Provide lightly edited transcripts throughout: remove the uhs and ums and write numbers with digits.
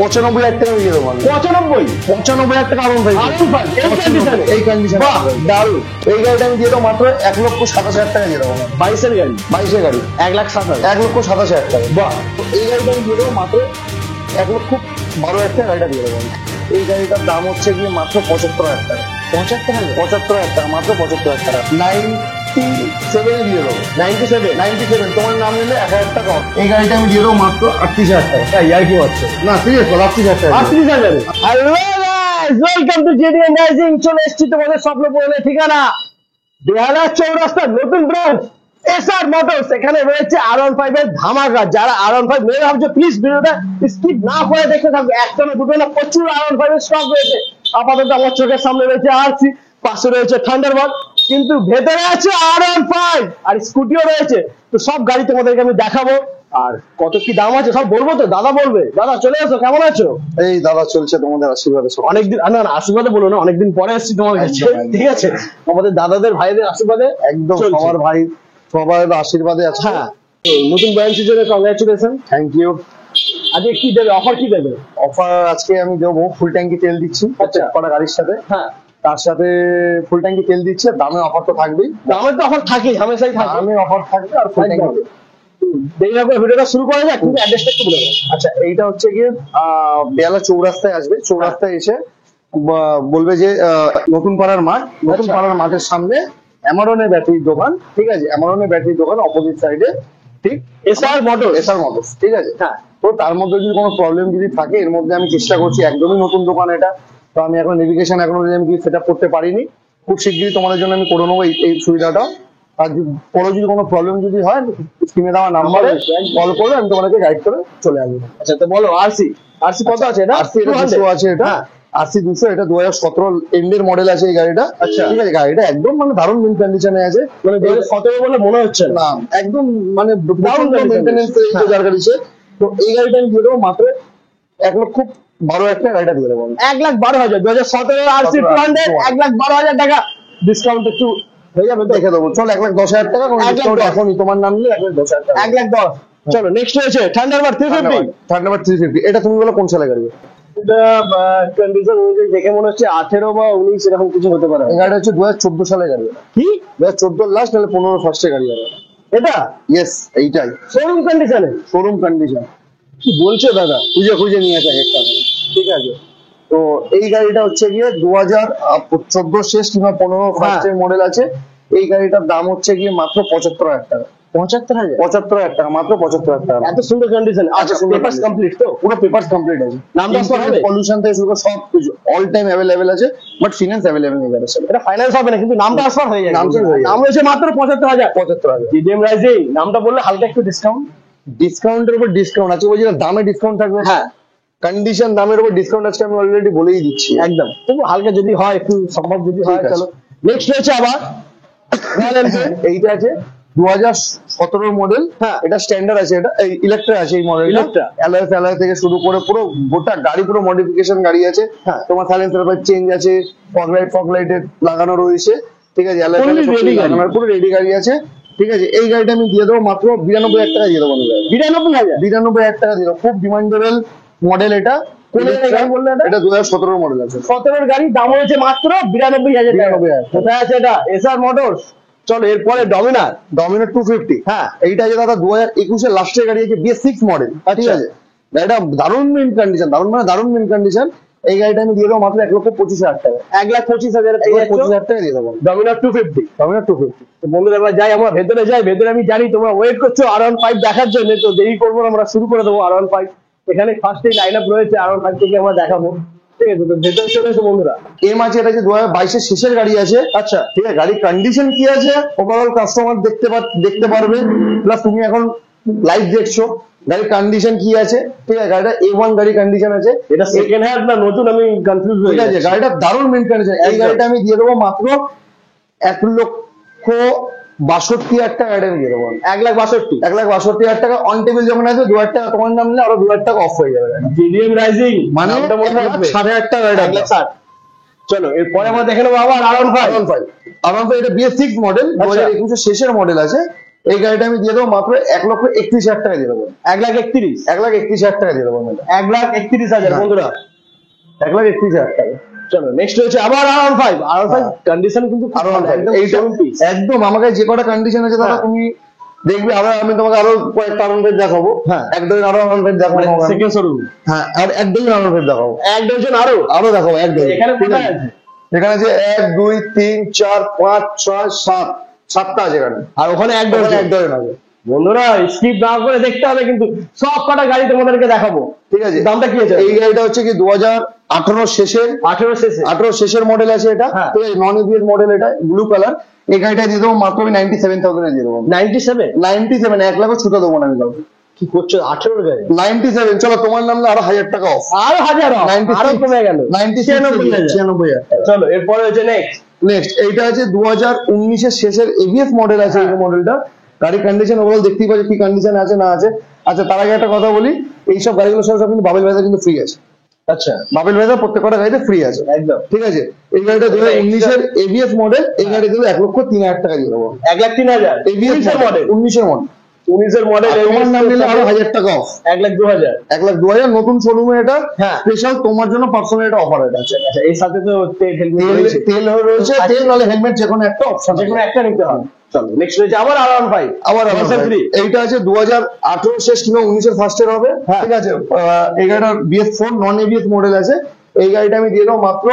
95,000 টাকা দিয়ে দেবো। 95,000 টাকা আরন ভাই, এই কন্ডিশন দারুন। এই গাড়িটা আমি দিয়ে দেবো মাত্র 1,27,000 টাকা দিয়ে দেবো। 22-এর গাড়ি, 22-এর গাড়ি 1,27,000, 1,27,000 টাকা। বাহ, এই গাড়িটা আমি দিয়ে দেবো মাত্র 1,12,000 টাকা গাড়িটা দিয়ে দেবো। এই গাড়িটার দাম হচ্ছে গিয়ে মাত্র 75,000 টাকা। 75,000 টাকা, মাত্র 75,000 টাকা। 97 দিয়ে দেবো। 97 তোমার নাম নিলে 1,000 টাকা। এই গাড়িটা আমি দিয়ে দেবো মাত্র 38,000 টাকা। ইয়ার কি হচ্ছে? না সিরিয়াস, 38,000 টাকা। 38,000। Hello guys, welcome to JDN rising. চলে এসেছি তোমাদের স্বপ্ন পূরণের ঠিকানা বেহালা চৌরাস্তা, নতুন ব্রাঞ্চ এসআর মোটরস। এখানে রয়েছে R15 এর ধামাকা। যারা R15 নিয়ে ভাবছো, প্লিজ ভিডিওটা স্কিপ না করে দেখতে থাকবে। একটা না দুটো না, প্রচুর R15 এর স্টক রয়েছে। আপাতত আমার চোখের সামনে রয়েছে RC, পাশে রয়েছে থান্ডারবার্ড, কিন্তু ভেতরে আছে R15 আর স্কুটিও রয়েছে। তো সব গাড়ি তোমাদেরকে আমি দেখাবো, আর কত কি দাম আছে সব বলবো। তো দাদা বলবে। দাদা চলে এসো, কেমন আছো? এই দাদা চলছে তোমাদের আশীর্বাদে। অনেকদিন না না, আশীর্বাদে বলো না, অনেকদিন পরে আসছি তোমার কাছে, ঠিক আছে? আমাদের দাদাদের ভাইদের আশীর্বাদে একদম সবার ভাই সবার আশীর্বাদে আছে। হ্যাঁ, নতুন ব্রাঞ্চের জন্য কংগ্রাচুলেশন। Thank you. আজকে কি দেবে, অফার কি দেবে? অফার আজকে আমি দেবো ফুল ট্যাঙ্কি তেল দিচ্ছি আচ্ছা। কটা গাড়ির সাথে। হ্যাঁ, তার সাথে ফুল ট্যাঙ্কি তেল দিচ্ছে। দামে অফার তো থাকবেই, দামের তো অফার থাকেই, হামেশাই থাকে। দামে অফার থাকবে আর ফুল ট্যাঙ্কি। দেরি না করে ভিডিওটা শুরু করা যাক, কিন্তু অ্যাড্রেসটা একটু বলে দাও। আচ্ছা, এইটা হচ্ছে গিয়ে বেহালা চৌরাস্তায় আসবে। চৌরাস্তায় এসে বলবে যে নতুন পাড়ার মাঠ। নতুন পাড়ার মাঠের সামনে অ্যামারনের ব্যাটারির দোকান, ঠিক আছে? অ্যামারনের ব্যাটারির দোকান অপোজিট সাইডে, ঠিক? এসআর মোটরস, ঠিক আছে? হ্যাঁ। তো তার মধ্যে যদি কোনো প্রবলেম যদি থাকে, এর মধ্যে আমি চেষ্টা করছি, একদমই নতুন দোকান এটা, তো আমি এখন নেভিগেশন এখনো আমি সেট আপ করতে পারিনি। খুব শিগগিরই তোমাদের জন্য আমি করে নেবো এই সুবিধাটা। আর পরে যদি কোনো প্রবলেম যদি হয়, স্ক্রিনে দেওয়া নাম্বারে কল করবে, আমি তোমাদেরকে গাইড করে চলে আসবো। আচ্ছা, তো বলো আরসি কত আছে? এটা আরসি 200 আছে। এটা আরসি 200, এটা 2017 এন্ডের মডেল আছে এই গাড়িটা। আচ্ছা, ঠিক আছে? গাড়িটা একদম মানে দারুণ মিন কন্ডিশনে আছে। মানে 2017 বলে মনে হচ্ছে না, একদম মানে দারুণ মেইনটেনেন্স যার গাড়িছে। তো এই গাড়িটা আমি দিয়ে দেবো মাত্র 1,12,000 টাকা গাড়িটা দিয়ে দেবো। 1,12,000 2017 আরসি 200, 1,12,000 টাকা ডিসকাউন্ট একটু হয়ে যাবে তো? দেখে দেবো, চল 1,10,000 টাকা এখনই তোমার নাম নিলে 1,10,000 টাকা। 1,10,000। চলো নেক্সট রয়েছে থান্ডারবার্ড 350। থান্ডারবার্ড 350, এটা তুমি বলো কোন সালে গাড়ি? এটা কন্ডিশন অনুযায়ী দেখে মনে হচ্ছে 18 বা 19 এরকম কিছু হতে পারে। এই গাড়িটা হচ্ছে 2014 সালে গাড়ি। কি 2014 লাস্ট, নাহলে 15 ফার্স্টে গাড়ি হবে এটা? ইয়েস, এইটাই শোরুম কন্ডিশনে। Showroom condition. কি বলছো দাদা? খুঁজে নিয়ে আসা একটা, ঠিক আছে? তো এই গাড়িটা হচ্ছে গিয়ে 2014 শেষ কিংবা 15 ফার্স্টের মডেল আছে। এই গাড়িটার দাম হচ্ছে গিয়ে মাত্র 75,000 টাকা। 75,000 টাকা, মাত্র 75,000 টাকা। এত সুন্দর কন্ডিশন। আচ্ছা, পেপারস কমপ্লিট তো? পুরো পেপারস কমপ্লিট আছে। নামটা হবে? পলিউশন থেকে শুরু করে সব কিছু অল টাইম অ্যাভেলেবেল আছে, বাট ফাইন্যান্স অ্যাভেলেবেল নেই গাড়ির সাথে। এটা ফাইন্যান্স হবে না, কিন্তু নামটা আসবার হয়ে যাবে। নাম হয়েছে মাত্র 75,000। 75,000। জিডিএম রাইজিং নামটা বললে হালকা একটু ডিসকাউন্ট। ডিসকাউন্টের উপর ডিসকাউন্ট আছে, বলছি না দামে ডিসকাউন্ট থাকবে। হ্যাঁ, কন্ডিশন দামের উপর ডিসকাউন্ট আছে, আমি অলরেডি বলেই দিচ্ছি। একদম, তবু হালকা যদি হয়, একটু সম্ভব যদি হয়। চলো নেক্সট রয়েছে আবার এইটা আছে 2017 মডেল। হ্যাঁ, এটা স্ট্যান্ডার্ড আছে, এটা ইলেকট্রা আছে। এই মডেলটা অ্যালয় থেকে শুরু করে পুরো গোটা গাড়ি পুরো মডিফিকেশন গাড়ি আছে। হ্যাঁ, তোমার সাইলেন্সার চেঞ্জ আছে, ফগ লাইটের লাগানো রয়েছে, ঠিক আছে? অ্যালয় পুরো রেডি গাড়ি আছে, ঠিক আছে? এই গাড়িটা আমি দিয়ে দেবো মাত্র 92,000 টাকা দিয়ে দেবো। 92,000 টাকা দিয়ে দেবো। খুব ডিমান্ডেবল মডেল এটা। কোন গাড়ি বললে এটা? এটা 2017 মডেল আছে। 17 গাড়ি, দাম হয়েছে মাত্র 92,000 টাকা। কোথায় আছে এটা? SR motors. চলো এরপরে ডমিনার 250। হ্যাঁ, এইটা আছে দাদা 2021 এর লাস্টের গাড়ি আছে, BS6 মডেল, ঠিক আছে? গাড়িটা দারুণ মেইন কন্ডিশন, দারুণ মেইন কন্ডিশন। এই গাড়িটা আমি দিয়ে দেবো মাত্র 1,25,000 টাকা। 1,25,000 25,000 টাকা দিয়ে দেবো। ডমিনার 250। তো বন্ধুরা আমরা যাই, আমরা ভেতরে যাই। ভেতরে আমি জানি তোমরা ওয়েট করছো R15 দেখার জন্য, তো দেরি করবো না, আমরা শুরু করে দেবো R15। এখানে ফার্স্টেই লাইন আপ রয়েছে, R15 থেকে আমরা দেখাবো, ঠিক আছে? তো ভেতরে চলে এসো বন্ধুরা। এম আছে, এটা যে 2022 এর শেষের গাড়ি আছে। আচ্ছা, ঠিক আছে? গাড়ির কন্ডিশন কি আছে ওভারঅল কাস্টমার দেখতে পারবে, প্লাস তুমি এখন লাইভ দেখছো গাড়ির কন্ডিশন কি আছে, ঠিক আছে? গাড়িটা A1 গাড়ি কন্ডিশন আছে। এটা সেকেন্ড হ্যান্ড না নতুন? আমি কনফিউজ হয়ে যাচ্ছি। গাড়িটা দারুণ মেইন কন্ডিশন। এই গাড়িটা আমি দিয়ে দেবো মাত্র 1,62,000 টাকা। গাড়িটা আমি দিয়ে দেবো 1,62,000 টাকা। অন টেবিল যখন আছে 2,000 টাকা তোমার নাম নিলে আরো 2,000 টাকা অফ হয়ে যাবে। জিডিএম রাইজিং মানে 60,000 টাকা। 1,60,000। চলো এরপরে আমরা দেখে নেবো আবার R15। এটা BS6 মডেল, 2021 এর শেষের মডেল আছে, এই গাড়িটা আমি দিয়ে দেবো মাত্র 1,31,000 টাকা দিয়ে দেবো। 1,31,000 1,31,000 টাকা দিয়ে দেবো আমি এটা। 1,31,000 বন্ধুরা। 1,31,000 টাকা। চলো নেক্সট হচ্ছে আবার R15। R15 কন্ডিশন কিন্তু খুব ভালো, একদম এইটা showroom piece। একদম আমাকে যে কটা কন্ডিশন আছে দাদা হ্যাঁ। তুমি দেখবে, আবার আমি তোমাকে আরো কয়েকটা R15 দেখাবো। হ্যাঁ। এক ডজন আরো R15 দেখাবো। Second showroom. হ্যাঁ, আর এক ডজন R15 দেখাবো। এক ডজন আরো দেখাবো, এক ডজন। এখানে কোথায় আছে? এখানে আছে 1 2 3 4 5 6 7 7টা আছে এখানে। আর ওখানে এক ডজন আছে। বন্ধুরা স্কিপ না করে দেখতে হবে, কিন্তু সব কটা গাড়ি তোমাদেরকে দেখাবো। ঠিক আছে, দামটা কি আছে? এই গাড়িটা হচ্ছে কি 2018 শেষের 18 শেষের মডেল আছে এটা। হ্যাঁ। ঠিক আছে, নন এবিএস মডেল, এটা ব্লু কালার। এই গাড়িটা দিয়ে দেবো মাত্র আমি 97,000 এ দিয়ে দেবো। 97 1 লাখ ছুটে দেবো না আমি কাউকে। কি করছো? 18 গাড়ি 97। চলো তোমার নামলে আরো 1,000 টাকা অফ। আরো 1000 off, 96 আরো কমে গেল 96,000 টাকা। চলো এরপরে হচ্ছে নেক্সট এইটা আছে 2019 এর শেষের এবিএস মডেল আছে। এই মডেলটা গাড়ির কন্ডিশন ওভারঅল দেখতেই পাচ্ছি কি কন্ডিশন আছে না আছে। আচ্ছা, তার আগে একটা কথা বলি, এইসব গাড়িগুলো সব কিন্তু বাবেল ভাইজার কিন্তু ফ্রি আছে। আচ্ছা, বাবেল ভাইজার প্রত্যেকটা গাড়িতে ফ্রি আছে একদম। ঠিক আছে। এই গাড়িটা 2019 এর এবিএস মডেল। এই গাড়ি দিলে 1,03,000 টাকা দিয়ে দেবো। 1,03,000 এবিএস মডেল 19 এর মডেল। 19 এর মডেল। তোমার নাম নিলে আরো 1,000 টাকা অফ। 1,02,000 1,02,000 নতুন শোরুমে এটা হ্যাঁ। স্পেশাল তোমার জন্য পার্সোনাল এটা অফার এটা আছে। আচ্ছা, এই সাথে তো তেল রয়েছে, তেল নাহলে হেলমেট যে কোনো একটা অপশন, যে কোনো একটা নিতে হবে। চলো নেক্সট হচ্ছে আবার R15। আবার এইটা আছে 2018 শেষ কিংবা 19 এর ফার্স্টের হবে। হ্যাঁ। ঠিক আছে, এই গাড়িটা BS4 নন এবিএস মডেল আছে। এই গাড়িটা আমি দিয়ে দেবো মাত্র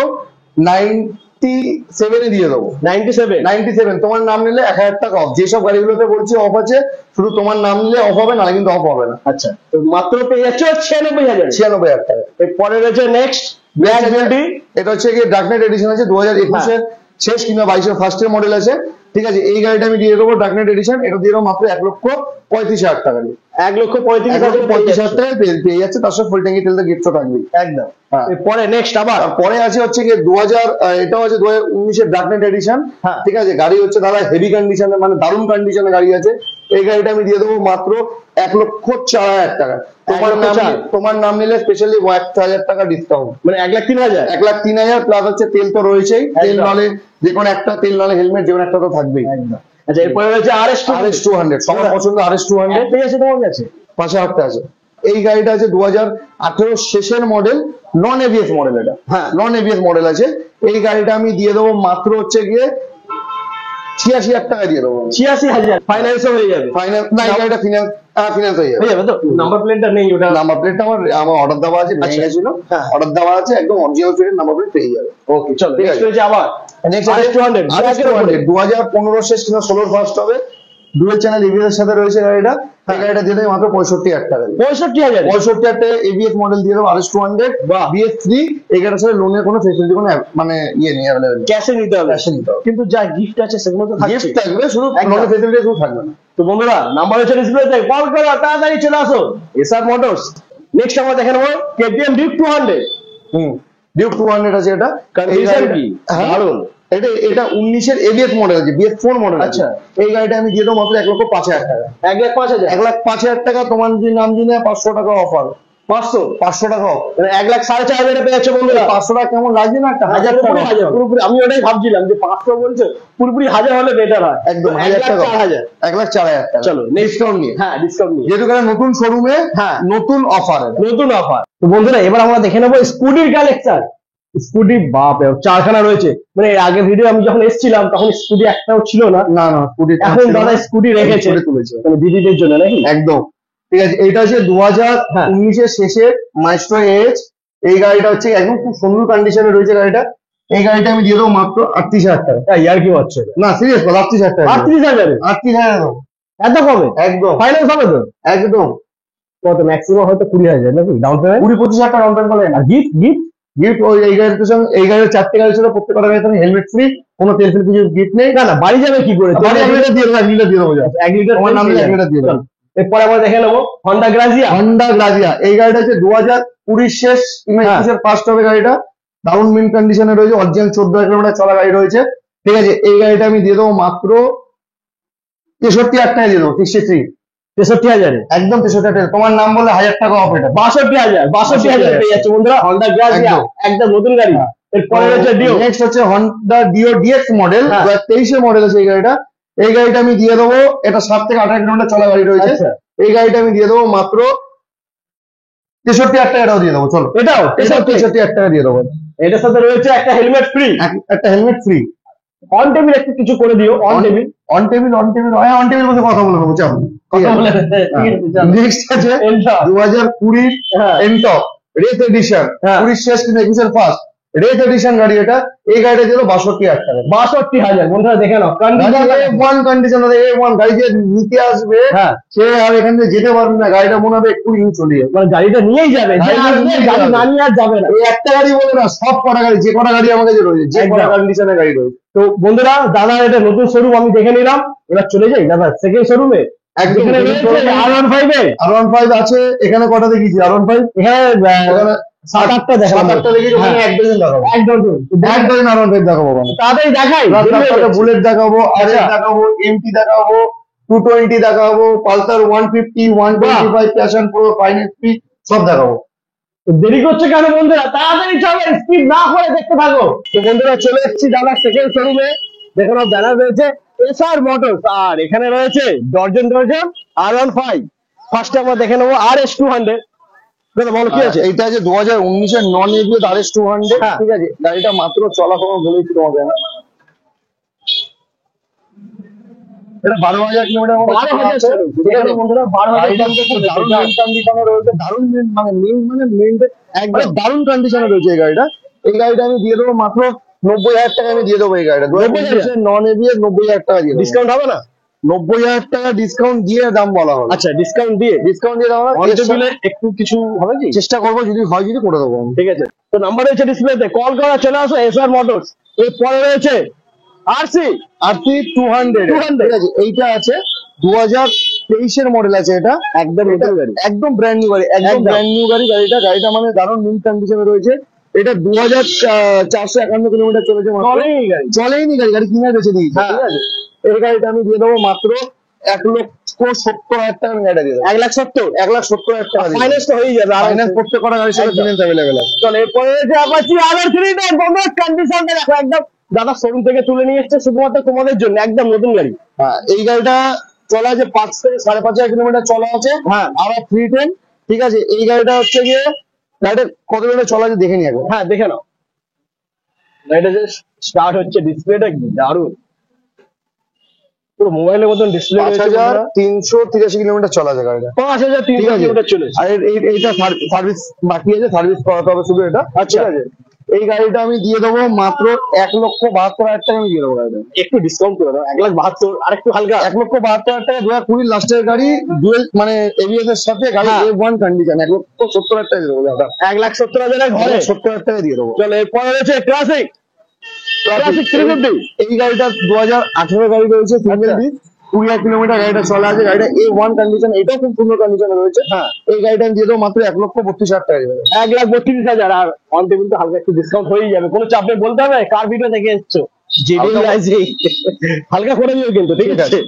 97 এ দিয়ে দেবো। 97 তোমার নাম নিলে 1,000 টাকা অফ। যেসব গাড়িগুলোতে বলছি অফ আছে, শুধু তোমার নাম নিলে অফ হবে, না কিন্তু অফ হবে না। আচ্ছা, তো মাত্র পেয়ে যাচ্ছ 96,000। 96,000 টাকা। এরপরে রয়েছে নেক্সট ব্ল্যাক বিউটি। এটা হচ্ছে কি ডার্কনাইট এডিশন আছে, 2021 এর শেষ কিংবা 22 এর ফার্স্টের মডেল আছে। ঠিক আছে, এই গাড়িটা আমি দিয়ে দেবো ডার্কনাইট এডিশন। এটা দিয়ে দেবো মাত্র 1,35,000 টাকা দিয়ে। 1,35,000 টাকায় পেয়ে যাচ্ছে, তার সাথে ফুল ট্যাঙ্কি তেলটা গিফটও থাকবে একদম। হ্যাঁ। এরপরে নেক্সট আবার পরে আছে হচ্ছে কি 2000 এটাও আছে 2019 এর ডার্কনাইট এডিশন। হ্যাঁ। ঠিক আছে, গাড়ি হচ্ছে দাদা হেভি কন্ডিশনে, মানে দারুণ কন্ডিশনে গাড়ি আছে। এই গাড়িটা আমি দিয়ে দেবো মাত্র 1,04,000 টাকা। তোমার নাম নিলে স্পেশালি 1,000 টাকা ডিসকাউন্ট, মানে 1,03,000। 1,03,000 প্লাস হচ্ছে তেল তো রয়েছেই। তেল নালে যে কোনো একটা, তেল নালে হেলমেট যে কোনো একটা তো থাকবেই। আচ্ছা, এরপরে রয়েছে RS200 সবার পছন্দ। RS200 ঠিক আছে, তোমার কাছে পাশে একটা আছে। এই গাড়িটা আছে 2018 শেষের মডেল, নন এবিএস মডেল। এটা হ্যাঁ। নন এবিএস মডেল আছে। এই গাড়িটা আমি দিয়ে দেবো মাত্র হচ্ছে গিয়ে 86,000 টাকা দিয়ে দেবো। 86,000 ফাইন্যান্সও হয়ে যাবে। ফাইনাল না, এই গাড়িটা ফিনান্স হয়ে হয়ে যাবে। যাবে তো? নাম্বার প্লেটটা নেই ওটা? নাম্বার প্লেটটা আমার অর্ডার দেওয়া আছে, ভেঙে গেছিল। হ্যাঁ। অর্ডার দেওয়া আছে, একদম অরিজিনাল প্লেটের নাম্বার প্লেট পেয়ে যাবে। ওকে, চলো ঠিক নেক্সট আছে। হচ্ছে আবার নেক্সট RS200 2015 শেষ কিংবা 16 ফার্স্ট হবে। ডুয়েল চ্যানেল এবিএস এর সাথে রয়েছে গাড়িটা। এই গাড়িটা দিয়ে দেবে মাত্র 65,000 টাকা। 65,000 65,000 টাকা এবিএস মডেল দিয়ে দেবো। RS200 BS3। এই গাড়ির সাথে লোনের কোনো ফেসিলিটি, কোনো মানে ইয়ে নেই, অ্যাভেলেবল। ক্যাশে নিতে হবে। ক্যাশে নিতে হবে, কিন্তু যা গিফট আছে সেগুলো তো থাকছে। গিফট থাকবে, শুধু একদম। লোনের ফেসিলিটি কোনো থাকবে না। তো বন্ধুরা, নাম্বার হচ্ছে ডিসপ্লেতে, কল করো, তাড়াতাড়ি চলে আসো এসআর মোটরস। নেক্সট আমরা দেখে নেবো KTM ডিউক 200। ডিউক 200 আছে। এটা কন্ডিশন কি দারুণ। এটা 19 এর এবিএস মডেল আছে, BS4 মডেল। আচ্ছা। এই গাড়িটা আমি দিয়ে দেবো মাত্র 1,05,000 টাকা। 1,05,000 1,05,000 টাকা। তোমার যদি নাম দিলে 500 টাকা অফার। 500 টাকা অফ, মানে 1,04,500 পেয়ে যাচ্ছে বন্ধুরা। 500 টাকা কেমন লাগছে না? একটা 1000 টাকা হাজার পুরোপুরি। আমি ওটাই ভাবছিলাম যে 500 বলছে, পুরোপুরি 1000 হলে বেটার হয়। একদম 1,04,000 1,04,000 টাকা। চলো ডিসকাউন্ট নিয়ে। হ্যাঁ, ডিসকাউন্ট নিয়ে। যেহেতু নতুন শোরুমে হ্যাঁ, নতুন অফার। নতুন অফার। তো বন্ধুরা, এবার আমরা দেখে নেবো স্কুটির কালেকশন। স্কুটি বাপ রে, 4খানা রয়েছে। মানে এর আগে ভিডিও আমি যখন এসেছিলাম তখন স্কুটি একটাও ছিল না। না স্কুটি এখন দাদা স্কুটি রেখেছে, তুলেছে মানে দিদিদের জন্য নাকি? একদম। ঠিক আছে, এইটা হচ্ছে 2019 এর শেষের মাইস্ট্রো এজ। এই গাড়িটা হচ্ছে একদম খুব সুন্দর কন্ডিশনে রয়েছে গাড়িটা। এই গাড়িটা আমি দিয়ে দেবো মাত্র 38,000 টাকা। ইয়ার কি হচ্ছে না, সিরিয়াস বল, 38,000 টাকা। 38,000? 38,000 এত কমে? একদম ফাইন্যান্স হবে তো? একদম। কত ম্যাক্সিমাম? হয়তো 20,000 নাকি ডাউন পেমেন্ট? 20-25,000 টাকা ডাউন পেমেন্ট করলে। আর গিফট গিফট গিফট ওই এই গাড়ির সঙ্গে, এই গাড়ির 4টে গাড়ি ছিল, প্রত্যেকটা গাড়িতে হেলমেট ফ্রি, কোনো তেল ফ্রি কিছু গিফট নেই। না না, বাড়ি যাবে কি করে? 1 লিটার দিয়ে দেবো, 1 লিটার দিয়ে দেবো। 1 লিটার আমার নাম 1 লিটার দিয়ে দেবো। এরপরে আমরা দেখে নেবো হন্ডা গ্রাজিয়া। এই গাড়িটা হচ্ছে 2020 শেষ কিংবা 21 এর ফার্স্ট হবে গাড়িটা। দারুণ মিন কন্ডিশনে রয়েছে, অরিজিনাল 14 কিলোমিটার চলা গাড়ি রয়েছে। ঠিক আছে, এই গাড়িটা আমি দিয়ে দেবো মাত্র 63,000 টাকা দিয়ে দেবো। 63,000 একদম 63,000 টাকা। তোমার নাম বলে 1,000 টাকা অফ। এটা 62,000 পেয়ে যাচ্ছে বন্ধুরা হন্ডা গ্রাজিয়া, একদম নতুন গাড়ি। এরপরে রয়েছে ডিও। নেক্সট হচ্ছে হন্ডা ডিও ডিএক্স মডেল, 2023 এর মডেল আছে এই গাড়িটা। এই গাড়িটা আমি দিয়ে দেবো, এটা 7 থেকে 18 কিলোমিটার চলা গাড়ি রয়েছে। আচ্ছা। এই গাড়িটা আমি দিয়ে দেবো মাত্র 63,000 টাকাটাও দিয়ে দেবো। চলো এটাও 63,000 টাকা দিয়ে দেবো। এটার সাথে রয়েছে একটা হেলমেট ফ্রি, একটা হেলমেট ফ্রি। অন টেবিল একটু কিছু করে দিও। অন টেবিল অন টেবিল বলতে কথা বলে দেবো। চাপ কথা বলে ঠিক আছে, চলো। নেক্সট আছে Ntorq। 2020 হ্যাঁ। Ntorq রেস এডিশন, হ্যাঁ। 20 শেষ কিন্তু 21 ফার্স্ট রেস এডিশন গাড়ি এটা। এই গাড়িটা ছিল 62,000 টাকা। 62,000 বন্ধুরা দেখে নাও ওয়ান কন্ডিশন ওয়ান গাড়ি যে নিতে আসবে হ্যাঁ। সে আর এখান থেকে যেতে পারবে না, গাড়িটা মনে হবে একটু ইউজ চলে যাবে। মানে গাড়িটা নিয়েই যাবে, গাড়িটা নিয়েই গাড়ি যাবে। না নিয়ে আর যাবে না। এই একটা গাড়ি বলে না, সব কটা গাড়ি, যে কটা গাড়ি আমার কাছে রয়েছে, যে কটা একদম। কন্ডিশনের গাড়ি রয়েছে। তো বন্ধুরা দাদা এটা নতুন শোরুম আমি দেখে নিলাম, এবার চলে যাই দাদা সেকেন্ড শোরুমে। একদম এখানে রয়েছে R15 এ R15 আছে। এখানে কটা দেখিয়েছি R15? এখানে এখানে 7-8টা দেখাবো। 7-8টা দেখেছি, ওখানে হ্যাঁ। এক ডজন দেখাবো। এক ডজন এক ডজন R15 দেখাবো ওখানে। তাড়াতাড়ি দেখাই। বুলেট দেখাবো, আর আচ্ছা। দেখাবো, এমটি দেখাবো, 220 দেখাবো, পালসার 150, 125, প্যাশন প্রো, ফাইনাল সব দেখাবো। দেরি করছে কেন বন্ধুরা, তাড়াতাড়ি চলো, স্কিপ না করে দেখতে থাকো। তো বন্ধুরা চলে এসেছি দাদা সেকেন্ড শোরুমে। দেখুন ব্যানার রয়েছে এসআর মোটরস, আর এখানে রয়েছে ডর্জন R15। ফার্স্টে আমরা দেখে নেবো RS200। দাদা বলো কি আছে? এইটা আছে 2019 নন এবিএস RS200। হ্যাঁ। ঠিক আছে, গাড়িটা মাত্র চলা খবর বলেছি তোমাকে আমি। এটা 12,000 কিলোমিটার মতো 12,000 চলা আছে। ঠিক আছে বন্ধুরা 12,000 গাড়িটা খুব দারুণ কন্ডিশনে রয়েছে, দারুণ একদম দারুণ কন্ডিশনে রয়েছে এই গাড়িটা। এই গাড়িটা আমি দিয়ে দেবো মাত্র 90,000 টাকা। আমি দিয়ে দেবো এই গাড়িটা 90,000 নন এবিএস 90,000 টাকা দিয়ে দেবো। ডিসকাউন্ট হবে না? 90,000 টাকা ডিসকাউন্ট দিয়ে দাম বলা হবে। আচ্ছা ডিসকাউন্ট দিয়ে দাম হবে। অন টেবিলে একটু কিছু হবে কি? চেষ্টা করবো, যদি হয় যদি করে দেবো আমি। ঠিক আছে, তো নাম্বার রয়েছে ডিসপ্লেতে, কল করা চলে আসো এসআর মোটরস। এরপরে রয়েছে আরসি 200। ঠিক আছে, এইটা আছে 2023 এর মডেল আছে। এটা একদম নতুন গাড়ি। একদম ব্র্যান্ড নিউ গাড়ি, একদম একদম। ব্র্যান্ড নিউ গাড়ি। গাড়িটা মানে দারুণ নিউ কন্ডিশনে রয়েছে। এটা 2451 কিলোমিটার চলেছে মাত্র। চলেই গাড়ি। চলেইনি গাড়ি, গাড়ি কিনে বেঁচে দিয়েছে। হ্যাঁ। ঠিক আছে, এই গাড়িটা আমি দিয়ে দেবো মাত্র 1,70,000 টাকা। আমি গাড়িটা দিয়ে দেবো 1,70,000 1,70,000 টাকা। ফাইন্যান্স তো হয়ে যাবে। ফাইন্যান্স করতে করা গাড়ির সাথে একদম। ফাইন্যান্স অ্যাভেলেবেল আছে। চলো এরপরে রয়েছে অ্যাপাচি R3। বন্ধুরা কন্ডিশনটা দেখো, একদম দাদা শোরুম থেকে তুলে নিয়ে এসেছে শুধুমাত্র তোমাদের জন্য, একদম নতুন গাড়ি। হ্যাঁ, এই গাড়িটা চলা আছে 5 থেকে 5,500 কিলোমিটার চলা আছে। হ্যাঁ। আবার 310। ঠিক আছে, এই গাড়িটা হচ্ছে গিয়ে গাড়িটা কত কিলোমিটার চলা আছে দেখে নিয়ে যাবো। হ্যাঁ দেখে নাও, গাড়িটা যে স্টার্ট হচ্ছে, ডিসপ্লেটা কি দারুণ, পুরো মোবাইলের মতন ডিসপ্লে রয়েছে। 5,383 কিলোমিটার চলা আছে গাড়িটা। 5,300 ঠিক আছে। কিলোমিটার চলেছে। আর এইটা সার্ভিস বাকি আছে, সার্ভিস করাতে হবে শুধু এটা। আচ্ছা। ঠিক আছে, এই গাড়িটা আমি দিয়ে দেবো মাত্র 1,72,000 টাকা। আমি দিয়ে দেবো গাড়িটা। একটু ডিসকাউন্ট করে দাও, 1,72,000 আর একটু হালকা। 1,72,000 টাকা। 2020 লাস্টের গাড়ি, ডুয়েল মানে এবিএস এর সাথে গাড়ি, হ্যাঁ। A1 condition. 1,70,000 টাকা দিয়ে দেবো দাদা। 1,70,000 ঘরে। 1,70,000 টাকা দিয়ে দেবো। চলো এরপরে রয়েছে ক্লাসিক 350। এই গাড়িটা 2018 গাড়ি রয়েছে, সিঙ্গেল ডিস্ক, 20,000 কিলোমিটার গাড়িটা চলা আছে। গাড়িটা A1 কন্ডিশন, এটাও খুব সুন্দর কন্ডিশনে রয়েছে। হ্যাঁ। এই গাড়িটা আমি দিয়ে দেবো মাত্র 1,32,000 টাকা দিয়ে দেবো। 1,32,000। আর অন টেবিল তো হালকা একটু ডিসকাউন্ট হয়ে যাবে, কোনো চাপ নেই। বলতে হবে কার ভিডিও দেখে এসছো, হালকা করে দিও কিন্তু। ঠিক আছে,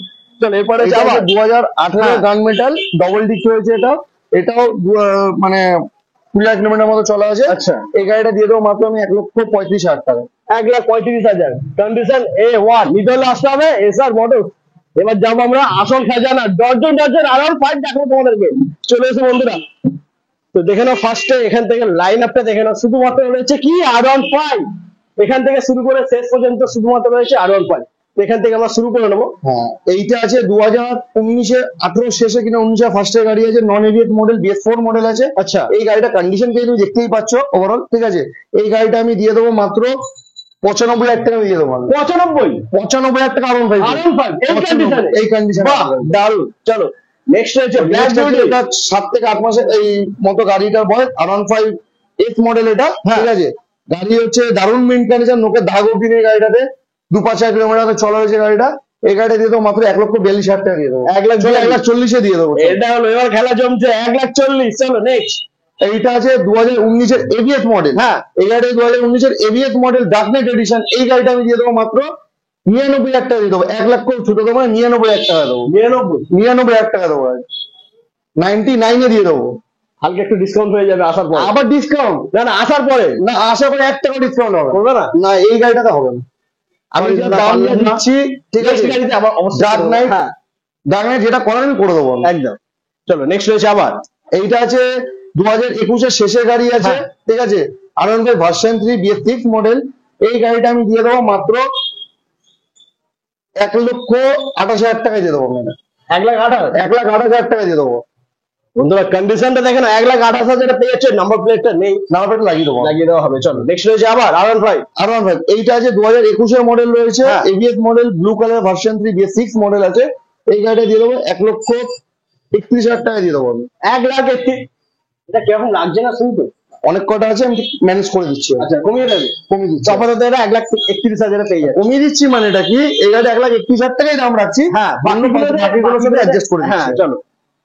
চলো এরপরে এটা যাবো 2018 হ্যাঁ। গান মেটাল ডবল ডিস্ক রয়েছে। এটাও মানে 20,000 কিলোমিটার মতো চলা আছে। আচ্ছা। এই গাড়িটা দিয়ে দেবো মাত্র আমি 1,35,000 টাকা। 1,35,000 কন্ডিশন A1। নিতে হলে আসতে হবে এসআর মোটরস। এবার যাবো আমরা আসল খাজানা, ডর্জন R15 দেখো তোমাদেরকে। চলে এসো বন্ধুরা, তো দেখে নাও ফার্স্টে এখান থেকে লাইন আপটা দেখে নাও। শুধুমাত্র রয়েছে কি R15, এখান থেকে শুরু করে শেষ পর্যন্ত শুধুমাত্র রয়েছে R15। তো এখান থেকে আমরা শুরু করে নেবো। হ্যাঁ, এইটা আছে 2019 18 শেষে কিনা 19 ফার্স্টের গাড়ি আছে, নন এভিয়েট মডেল, BS4 মডেল আছে। আচ্ছা। এই গাড়িটা কন্ডিশন কে তুমি দেখতেই পাচ্ছ ওভারঅল। ঠিক আছে, এই গাড়িটা আমি দিয়ে দেবো মাত্র 95,000 টাকা। দিয়ে দেবো 95,000 টাকা। R15 এই কন্ডিশনে। এই কন্ডিশনে বাহ দারুণ। চলো নেক্সট রয়েছে ব্ল্যাক বিউটি। এটা 7 থেকে 8 মাসের এই মতো গাড়িটার বয়স। R15 S মডেল এটা। হ্যাঁ। ঠিক আছে, গাড়ি হচ্ছে দারুণ মেইন কন্ডিশন, নোকের দাগ অব্দি নেই গাড়িটাতে। 2,500 কিলোমিটার চলা হয়েছে গাড়িটা। এই গাড়িটা দিয়ে দেবো মাত্র 1,42,000 টাকা দিয়ে দেবো। 1,40,000 দিয়ে দেবো। এটা হলো এবার খেলা জমছে 1,40,000। চলো নেক্সট। এইটা আছে 2019 এর এভিএস মডেল। হ্যাঁ। এই গাড়িটা 2019 এর এভিএস মডেল ডার্কনেট এডিশন। এই গাড়িটা আমি দিয়ে দেবো মাত্র 99,000 টাকা দিয়ে দেবো। 1 লাখ করে ছুটে দেবো, 99,000 টাকা দেবো। 99,000 টাকা দেবো। 99 এ দিয়ে দেবো। হালকা একটু ডিসকাউন্ট হয়ে যাবে আসার পরে। আবার ডিসকাউন্ট? না না আসার পরে, না, আশা করি 1 টাকা ডিসকাউন্ট হবে করবে না। না, এই গাড়িটাতে হবে না। আমি যে দাম নিয়ে দিচ্ছি ঠিক আছে, গাড়িতে আবার ডার্ক নাইট, ডার্ক নাইট যেটা করার আমি করে দেবো একদম। চলো নেক্সট রয়েছে আবার এইটা আছে 2021-এর শেষের গাড়ি আছে, ঠিক আছে, R1 ভার্সন 3 BS6 মডেল। এই গাড়িটা আমি দিয়ে দেবো মাত্র 1,28,000 টাকায় দিয়ে দেবো। 1,28,000 1,28,000 টাকা দিয়ে দেবো বন্ধুরা। কন্ডিশনটা দেখেন, 1,28,000 পেয়ে যাচ্ছে। নাম্বার প্লেটটা নেই, নাম্বার প্লেট লাগিয়ে দেবো, লাগিয়ে দেওয়া হবে। চলো নেক্সট রয়েছে আবার R1 ভাই। এইটা আছে 2021-এর মডেল রয়েছে, ABS model, blue colour, version 3 BS6 model আছে। এই গাড়িটা দিয়ে দেবো 1,31,000 টাকা দিয়ে দেবো আমি। 1,31,000 এটা কিরকম লাগছে না শুনতে? অনেক কটা আছে, আমি ম্যানেজ করে দিচ্ছি। আচ্ছা কমিয়ে দেবে, কমিয়ে দিচ্ছি আপাতত এটা 1,31,000 পেয়ে যাচ্ছে। কমিয়ে দিচ্ছি মানে এটা কি, এই গাড়ি 1,31,000 টাকাই দাম রাখছি, বাকিগুলোর সাথে অ্যাডজাস্ট করে দিচ্ছি। চলো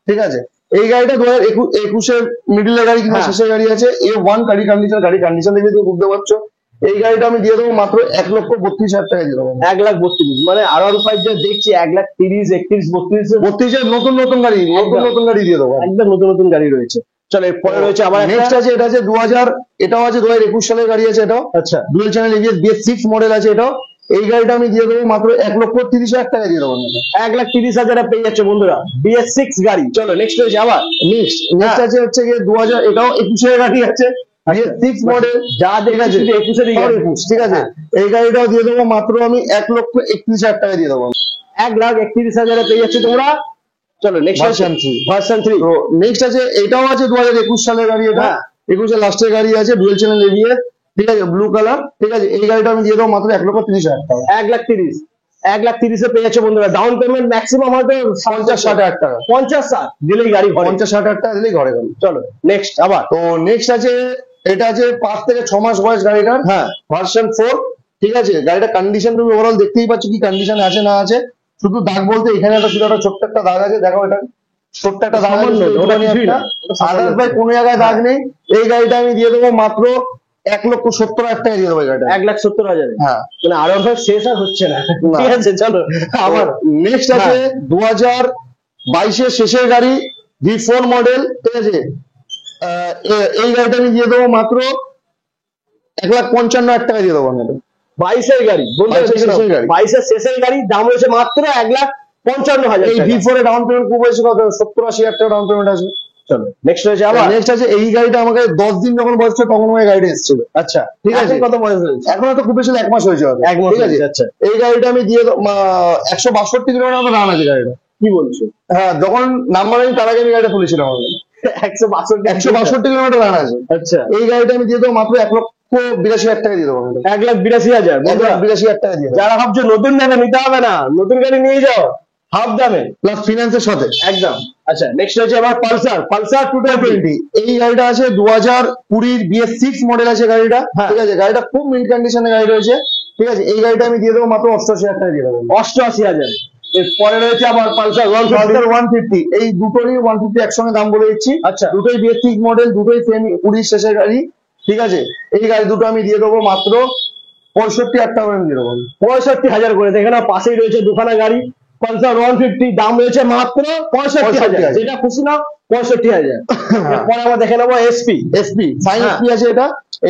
ঠিক আছে। এই গাড়িটা 2021-এর মিডিলের গাড়ি কিংবা শেষের গাড়ি আছে। A1 গাড়ি কন্ডিশন দেখে তুমি বুঝতে পারছো। এই গাড়িটা আমি দিয়ে দেবো মাত্র 1,32,000 টাকা দিয়ে দেবো। 1,32,000 মানে R1 যা দেখছি 1,30,000, 31,000, 32,000 নতুন গাড়ি, নতুন গাড়ি দিয়ে দেবো, একদম নতুন গাড়ি রয়েছে। চলো এরপরে রয়েছে আবার নেক্সট আছে, এটা আছে 2000, এটাও আছে 2021 সালের গাড়ি আছে। এটাও আচ্ছা dual channel ABS BS6 model আছে। এটাও এই গাড়িটা আমি দিয়ে দেবো মাত্র 1,30,000 টাকা দিয়ে দেবো। 1,30,000 পেয়ে যাচ্ছে বন্ধুরা, BS6 গাড়ি। চলো নেক্সট রয়েছে আবার নেক্সট আছে হচ্ছে গিয়ে 2000, এটাও 21-এর গাড়ি আছে, BS6 মডেল, যা দেখা যাচ্ছে 21, ঠিক আছে। এই গাড়িটাও দিয়ে দেবো মাত্র আমি 1,31,000 টাকা দিয়ে দেবো। 1,31,000 পেয়ে যাচ্ছে তোমরা। চলো নেক্সট ভার্সন 3। তো নেক্সট আছে, এটাও আছে 2021 সালের গাড়ি। এটা 21-এর লাস্টের গাড়ি আছে, ডুয়াল চ্যানেল ABS, ঠিক আছে, ব্লু কালার, ঠিক আছে। এই গাড়িটা আমি দিয়ে দেবো মাত্র 1,30,000 টাকা। 1,30,000 পেয়ে যাচ্ছে বন্ধুরা। ডাউন পেমেন্ট ম্যাক্সিমাম হয়তো 50-60,000 টাকা, 50-60 দিলেই গাড়ি ঘরে। 50-60,000 টাকা দিলেই ঘরে গেল। চলো নেক্সট আবার। তো নেক্সট আছে, এটা আছে 5 থেকে 6 মাস বয়স গাড়িটার, ভার্সন 4, ঠিক আছে। গাড়িটা কন্ডিশন তুমি ওভারঅল দেখতেই পাচ্ছ কি কন্ডিশন আছে না আছে। শুধু দাগ বলতে এখানে একটা শুধু একটা ছোট্ট একটা দাগ আছে, দেখো এটা ছোট্ট একটা দাগ আছে, ওটা কিছুই না, আদার্স ভাই কোনো জায়গায় দাগ নেই। এই গাড়িটা আমি দিয়ে দেবো মাত্র 1,70,000 টাকা দিয়ে দেবো এই গাড়িটা। 1,70,000 হ্যাঁ, মানে R1 শেষ আর হচ্ছে না। ঠিক আছে চলো আমার নেক্সট আছে 2022-এর শেষের গাড়ি, V4 মডেল, ঠিক আছে। এই গাড়িটা আমি দিয়ে দেবো মাত্র 1,55,000 টাকা দিয়ে দেবো। 22-এর গাড়ি, 22-এর শেষের গাড়ি, দাম হয়েছে মাত্র 1,55,000। এই V4 এ ডাউন পেমেন্ট খুব বেশি কত, 70-80,000 টাকা ডাউন পেমেন্ট আছে। চলো নেক্সট রয়েছে আবার। নেক্সট আছে, এই গাড়িটা আমাকে 10 দিন যখন বয়স ছিল তখন ওই গাড়িটা এসেছিল। আচ্ছা ঠিক আছে, কত বয়স হয়েছে? এখন তো খুব বেশি 1 মাস হয়েছে, এক মাস ঠিক আছে। আচ্ছা এই গাড়িটা আমি দিয়ে 162 কিলোমিটার মতো রান আছে গাড়িটা। কি বলছো? হ্যাঁ, যখন নাম্বার আমি তার আগে আমি গাড়িটা তুলেছিলাম, আমাকে 162 কিলোমিটার রান আছে। আচ্ছা এই গাড়িটা আমি দিয়ে দেবো মাত্র 1,82,000 টাকা দিয়ে দেবো। 1,82,000 1,82,000 টাকা দিয়ে দেবো। যারা ভাবছো নতুন গাড়ি নিতে হবে না, নতুন গাড়ি নিয়ে যাও হাফ দামে, প্লাস ফিনান্সের সাথে একদম। আচ্ছা নেক্সট হচ্ছে আবার পালসার 220। এই গাড়িটা আছে 2020 BS6 মডেল আছে গাড়িটা, ঠিক আছে। গাড়িটা খুব মিড কন্ডিশনে গাড়ি রয়েছে, ঠিক আছে। এই গাড়িটা আমি দিয়ে দেবো মাত্র 88,000 টাকা দিয়ে দেবো। 88,000। এরপরে রয়েছে আবার পালসার 150। এই দুটোরই 150 একসঙ্গে দাম বলে দিচ্ছি। আচ্ছা দুটোই BS6 মডেল, দুটোই 20 শেষের গাড়ি, ঠিক আছে। এই গাড়ি দুটো আমি দিয়ে দেবো মাত্র 65,000 টাকা করে দিয়ে দেবো। 65,000 করে। দেখে না পাশেই রয়েছে দুখানা গাড়ি, পালসার 150, দাম রয়েছে মাত্র 65,000। যেটা খুশি না 65,000। এরপরে আমরা দেখে নেবো এসপি সাইন এসপি আছে।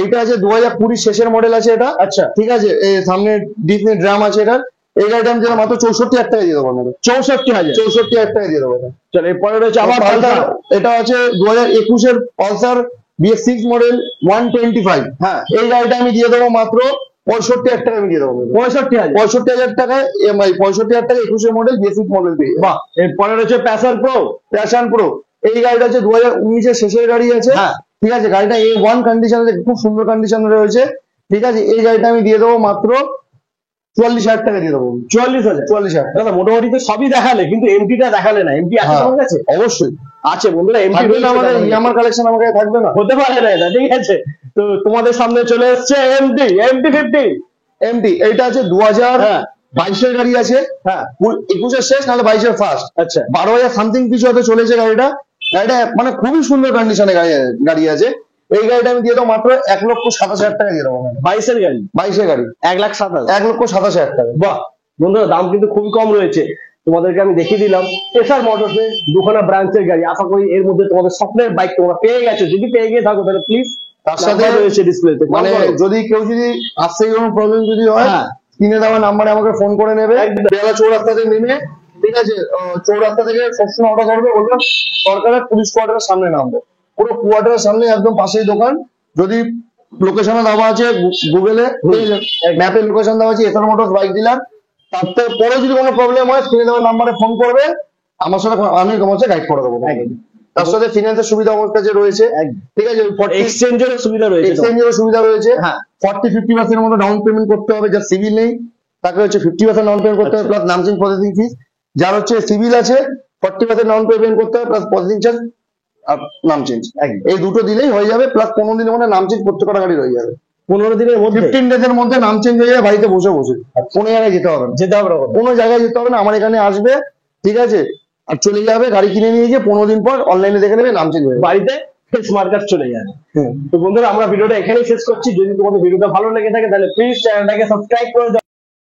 এইটা আছে 2020 শেষের মডেল আছে এটা। আচ্ছা ঠিক আছে, সামনে ডিসনি ড্রাম আছে এটা। এই গাড়িটা আমি যেটা মাত্র 64,000 টাকা দিয়ে দেবো। 64,000 টাকা দিয়ে দেবো। চলো এরপরে রয়েছে আবার পালসার, এটা আছে 2021-এর পালসার BS6 মডেল 125। এই গাড়িটা আমি দিয়ে দেবো মাত্র 65,000 টাকা আমি দিয়ে দেবো। 65,000 টাকায় EMI, 65,000 টাকা 21-এর মডেল BS6 মডেল পেয়ে। বাহ। এরপরে রয়েছে প্যাশন প্রো। এই গাড়িটা হচ্ছে 2019-এর শেষের গাড়ি আছে, ঠিক আছে। গাড়িটা A1 কন্ডিশন আছে, খুব সুন্দর কন্ডিশনে রয়েছে, ঠিক আছে। এই গাড়িটা আমি দিয়ে দেবো মাত্র 44,000 টাকা দিয়ে দেবো। 44,000। দাদা মোটামুটি তো সবই দেখালে, কিন্তু এমটিটা দেখালে না। এমটি আছে তোমার কাছে? অবশ্যই আছে বন্ধুরা, এমটি আমাদের ইয়ামার কালেকশন আমার কাছে থাকবে না, হতে পারে না এটা, ঠিক আছে। তো তোমাদের সামনে চলে এসছে এমটি 50। এইটা আছে 2022-এর গাড়ি আছে, 21-এর শেষ নাহলে 22-এর ফার্স্ট। আচ্ছা 12,000 সামথিং কিছু হতে চলেছে গাড়িটা। মানে খুবই সুন্দর কন্ডিশনে গাড়ি আছে। এই গাড়িটা আমি দিয়ে দেবো মাত্র 1,27,000 টাকা দিয়ে দেবো। 22-এর গাড়ি, 22-এর গাড়ি 1,27,000। 1,27,000 টাকা। বাহ বন্ধুরা, দাম কিন্তু খুবই কম রয়েছে। তোমাদেরকে আমি দেখিয়ে দিলাম এসআর মোটরসে দুখানা ব্রাঞ্চের গাড়ি। আশা করি এর মধ্যে তোমাদের স্বপ্নের বাইক তোমরা পেয়ে গেছো। যদি পেয়ে গিয়ে থাকো তাহলে প্লিজ তার সাথে রয়েছে ডিসপ্লেতে, মানে যদি কেউ যদি আসতে কোনো প্রবলেম যদি হয়, স্ক্রিনে দেওয়া নাম্বারে আমাকে ফোন করে নেবে। বেহালা চৌরাস্তাতে নেমে, ঠিক আছে, চৌরাস্তা থেকে সবসময় অটো করবে, বলবে সরকারের পুলিশ কোয়ার্টারের সামনে নামবো, পুরো কোয়ার্টারের সামনে একদম পাশেই দোকান। যদি লোকেশনে দেওয়া আছে গুগলে, ম্যাপের লোকেশন দেওয়া আছে এসআর মোটরস বাইক ডিলার। তারপরে যদি কোনো প্রবলেম হয় স্ক্রিনে দেওয়া নাম্বারে ফোন করবে, আমার সাথে আমি তোমার সাথে গাইড করে দেবো। তার সাথে ফিনান্সের সুবিধা আমার কাছে রয়েছে, ঠিক আছে, এক্সচেঞ্জের সুবিধা রয়েছে, এক্সচেঞ্জের সুবিধা রয়েছে। হ্যাঁ। 40-50% মতো ডাউন পেমেন্ট করতে হবে, যার সিভিল নেই তাকে হচ্ছে 50% ডাউন পেমেন্ট করতে হবে প্লাস নাম চেঞ্জ প্রসেসিং ফিস। যার হচ্ছে সিভিল আছে 40% ডাউন পেমেন্ট করতে হবে প্লাস প্রসেসিং চার্জ আর নাম চেঞ্জ, এই দুটো দিলেই হয়ে যাবে। প্লাস 15 দিনের মধ্যে নাম চেঞ্জ প্রত্যেকটা গাড়ি হয়ে যাবে। 15 দিনের মধ্যে 15 ডেজ এর মধ্যে নাম চেঞ্জ হয়ে যাবে, বাড়িতে বসে বসে। কোনো জায়গায় যেতে হবে না, কোনো জায়গায় যেতে হবে না, আমার এখানে আসবে, ঠিক আছে, আর চলে যাবে, গাড়ি কিনে নিয়ে গিয়ে 15 দিন পর অনলাইনে দেখে নেবে, নাম চেঞ্জ হয়ে যাবে, বাড়িতে স্মার্ট কার্ড চলে যাবে। তো বন্ধুরা আমরা ভিডিওটা এখানেই শেষ করছি। যদি তোমাদের ভিডিওটা ভালো লেগে থাকে তাহলে প্লিজ চ্যানেলটাকে সাবস্ক্রাইব করে দাও।